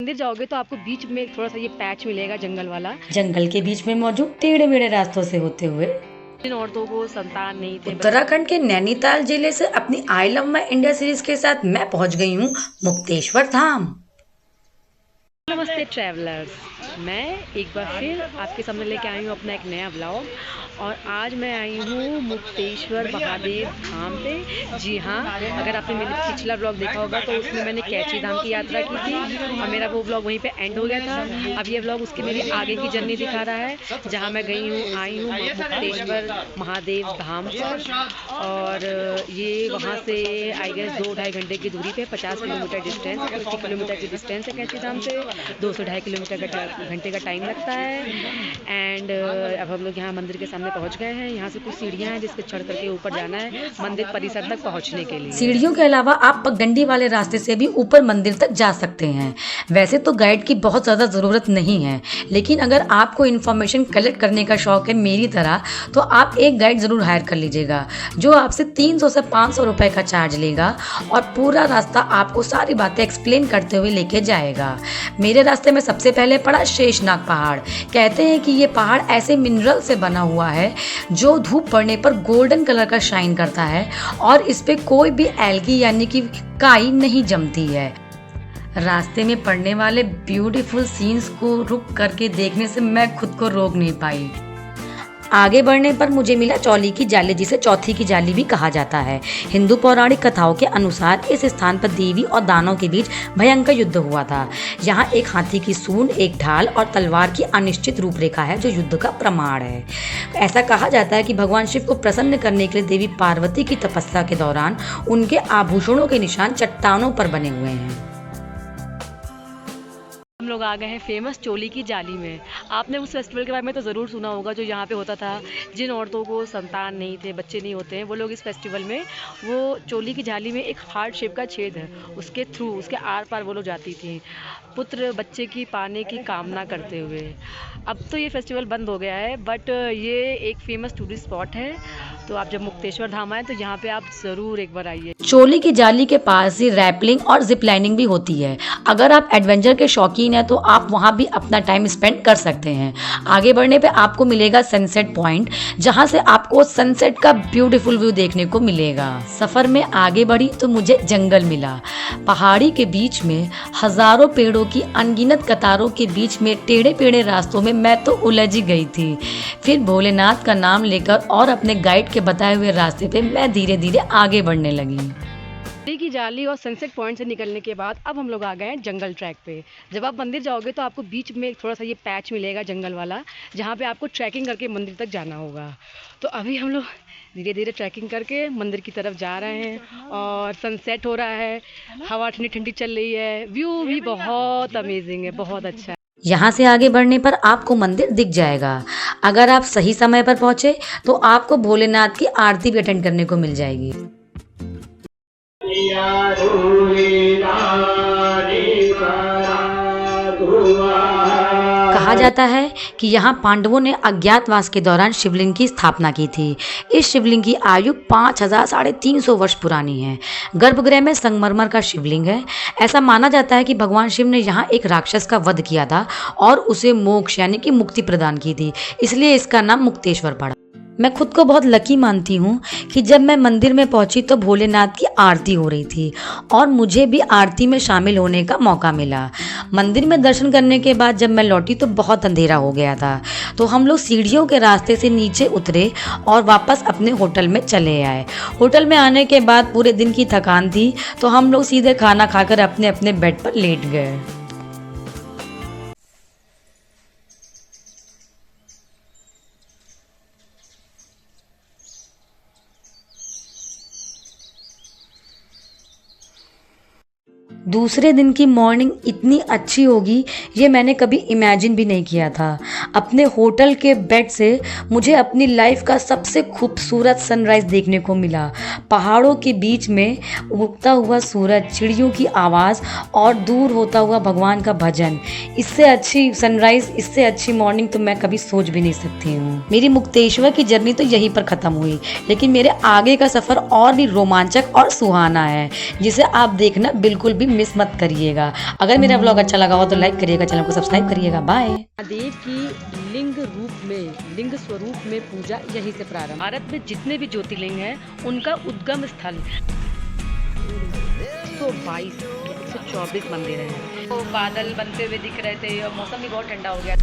मंदिर जाओगे तो आपको बीच में थोड़ा सा ये पैच मिलेगा जंगल वाला। जंगल के बीच में मौजूद टेढ़े मेढ़े रास्तों से होते हुए जिन औरतों को संतान नहीं थे, उत्तराखंड के नैनीताल जिले से अपनी I love my India series के साथ मैं पहुंच गई हूँ मुक्तेश्वर धाम। नमस्ते ट्रैवलर्स, मैं एक बार फिर आपके सामने लेके आई हूँ अपना एक नया ब्लॉग। और आज मैं आई हूँ मुक्तेश्वर महादेव धाम पे। जी हाँ, अगर आपने मेरा पिछला ब्लॉग देखा होगा तो उसमें मैंने कैची धाम की यात्रा की थी और मेरा वो ब्लॉग वहीं पे एंड हो गया था। अब ये ब्लॉग उसकी मेरी आगे की जर्नी दिखा रहा है, जहाँ मैं आई हूँ मुक्तेश्वर महादेव धाम पर। और ये वहाँ से आई गेस 2-2.5 घंटे की दूरी पे 50 किलोमीटर डिस्टेंस, 50 किलोमीटर की डिस्टेंस है कैची धाम से। 2 से 2.5 किलोमीटर का घंटे का टाइम लगता है। एंड अब हम लोग यहाँ मंदिर के सामने पहुँच गए हैं। यहाँ से कुछ सीढ़ियाँ हैं जिस पे चढ़ करके ऊपर जाना है मंदिर परिसर तक पहुँचने के लिए। सीढ़ियों के अलावा आप पगडंडी वाले रास्ते से भी ऊपर मंदिर तक जा सकते हैं। वैसे तो गाइड की बहुत ज़्यादा ज़रूरत नहीं है, लेकिन अगर आपको इन्फॉर्मेशन कलेक्ट करने का शौक है मेरी तरह, तो आप एक गाइड ज़रूर हायर कर लीजिएगा जो आपसे 300 से 500 रुपये का चार्ज लेगा और पूरा रास्ता आपको सारी बातें एक्सप्लेन करते हुए लेके जाएगा। मेरे रास्ते में सबसे पहले पड़ा शेषनाग पहाड़। कहते हैं कि ये पहाड़ ऐसे मिनरल से बना हुआ है जो धूप पड़ने पर गोल्डन कलर का शाइन करता है और इस पे कोई भी एल्गी यानी कि काई नहीं जमती है। रास्ते में पड़ने वाले ब्यूटीफुल सीन्स को रुक करके देखने से मैं खुद को रोक नहीं पाई। आगे बढ़ने पर मुझे मिला चौली की जाली, जिसे चौथी की जाली भी कहा जाता है। हिंदू पौराणिक कथाओं के अनुसार इस स्थान पर देवी और दानव के बीच भयंकर युद्ध हुआ था। यहाँ एक हाथी की सूंड, एक ढाल और तलवार की अनिश्चित रूपरेखा है जो युद्ध का प्रमाण है। ऐसा कहा जाता है कि भगवान शिव को प्रसन्न करने के लिए देवी पार्वती की तपस्या के दौरान उनके आभूषणों के निशान चट्टानों पर बने हुए हैं। हम लोग आ गए हैं फेमस चोली की जाली में। आपने उस फेस्टिवल के बारे में तो ज़रूर सुना होगा जो यहाँ पे होता था। जिन औरतों को संतान नहीं थे, बच्चे नहीं होते हैं, वो लोग इस फेस्टिवल में वो चोली की जाली में एक हार्ट शेप का छेद है, उसके थ्रू, उसके आर पार वो लोग जाती थी पुत्र बच्चे की पाने की कामना करते हुए। अब तो ये फेस्टिवल बंद हो गया है, बट ये एक फेमस टूरिस्ट स्पॉट है। तो आप जब मुक्तेश्वर धाम आए तो यहाँ पे आप ज़रूर एक बार आइए। चोली की जाली के पास ही रैपलिंग और जिप लाइनिंग भी होती है। अगर आप एडवेंचर के शौकीन हैं तो आप वहाँ भी अपना टाइम स्पेंड कर सकते हैं। आगे बढ़ने पे आपको मिलेगा सनसेट पॉइंट, जहाँ से आपको सनसेट का ब्यूटीफुल व्यू देखने को मिलेगा। सफ़र में आगे बढ़ी तो मुझे जंगल मिला। पहाड़ी के बीच में हज़ारों पेड़ों की अनगिनत कतारों के बीच में टेढ़े पेढ़े रास्तों में मैं तो उलझ ही गई थी। फिर भोलेनाथ का नाम लेकर और अपने गाइड के बताए हुए रास्ते पे मैं धीरे धीरे आगे बढ़ने लगी। की जाली और सनसेट पॉइंट से निकलने के बाद अब हम लोग आ गए हैं जंगल ट्रैक पे। जब आप मंदिर जाओगे तो आपको बीच में थोड़ा सा ये पैच मिलेगा जंगल वाला, जहाँ पे आपको ट्रैकिंग करके मंदिर तक जाना होगा। तो अभी हम लोग धीरे धीरे ट्रैकिंग करके मंदिर की तरफ जा रहे हैं और सनसेट हो रहा है, हवा ठंडी ठंडी चल रही है, व्यू भी बहुत अमेजिंग है, बहुत अच्छा है। यहाँ से आगे बढ़ने पर आपको मंदिर दिख जाएगा। अगर आप सही समय पर पहुँचे तो आपको भोलेनाथ की आरती भी अटेंड करने को मिल जाएगी। कहा जाता है कि यहाँ पांडवों ने अज्ञातवास के दौरान शिवलिंग की स्थापना की थी। इस शिवलिंग की आयु 5300 वर्ष पुरानी है। गर्भगृह में संगमरमर का शिवलिंग है। ऐसा माना जाता है कि भगवान शिव ने यहाँ एक राक्षस का वध किया था और उसे मोक्ष यानी कि मुक्ति प्रदान की थी, इसलिए इसका नाम मुक्तेश्वर पड़ा। मैं खुद को बहुत लकी मानती हूँ कि जब मैं मंदिर में पहुँची तो भोलेनाथ की आरती हो रही थी और मुझे भी आरती में शामिल होने का मौका मिला। मंदिर में दर्शन करने के बाद जब मैं लौटी तो बहुत अंधेरा हो गया था, तो हम लोग सीढ़ियों के रास्ते से नीचे उतरे और वापस अपने होटल में चले आए। होटल में आने के बाद पूरे दिन की थकान थी तो हम लोग सीधे खाना खाकर अपने अपने बेड पर लेट गए। दूसरे दिन की मॉर्निंग इतनी अच्छी होगी ये मैंने कभी इमेजिन भी नहीं किया था। अपने होटल के बेड से मुझे अपनी लाइफ का सबसे खूबसूरत सनराइज़ देखने को मिला। पहाड़ों के बीच में उगता हुआ सूरज, चिड़ियों की आवाज़ और दूर होता हुआ भगवान का भजन। इससे अच्छी सनराइज़, इससे अच्छी मॉर्निंग तो मैं कभी सोच भी नहीं सकती हूँ। मेरी मुक्तेश्वर की जर्नी तो यहीं पर ख़त्म हुई, लेकिन मेरे आगे का सफ़र और भी रोमांचक और सुहाना है, जिसे आप देखना बिल्कुल भी मिस मत करिएगा। अगर मेरा ब्लॉग अच्छा लगा हो तो लाइक करिएगा, चैनल को सब्सक्राइब करिएगा। बाय। महादेव की लिंग रूप में, लिंग स्वरूप में पूजा यहीं से प्रारंभ। भारत में जितने भी ज्योतिर्लिंग हैं उनका उद्गम स्थल 122 124 मंदिर हैं। तो बादल बनते हुए दिख रहे थे और मौसम भी बहुत ठंडा हो गया।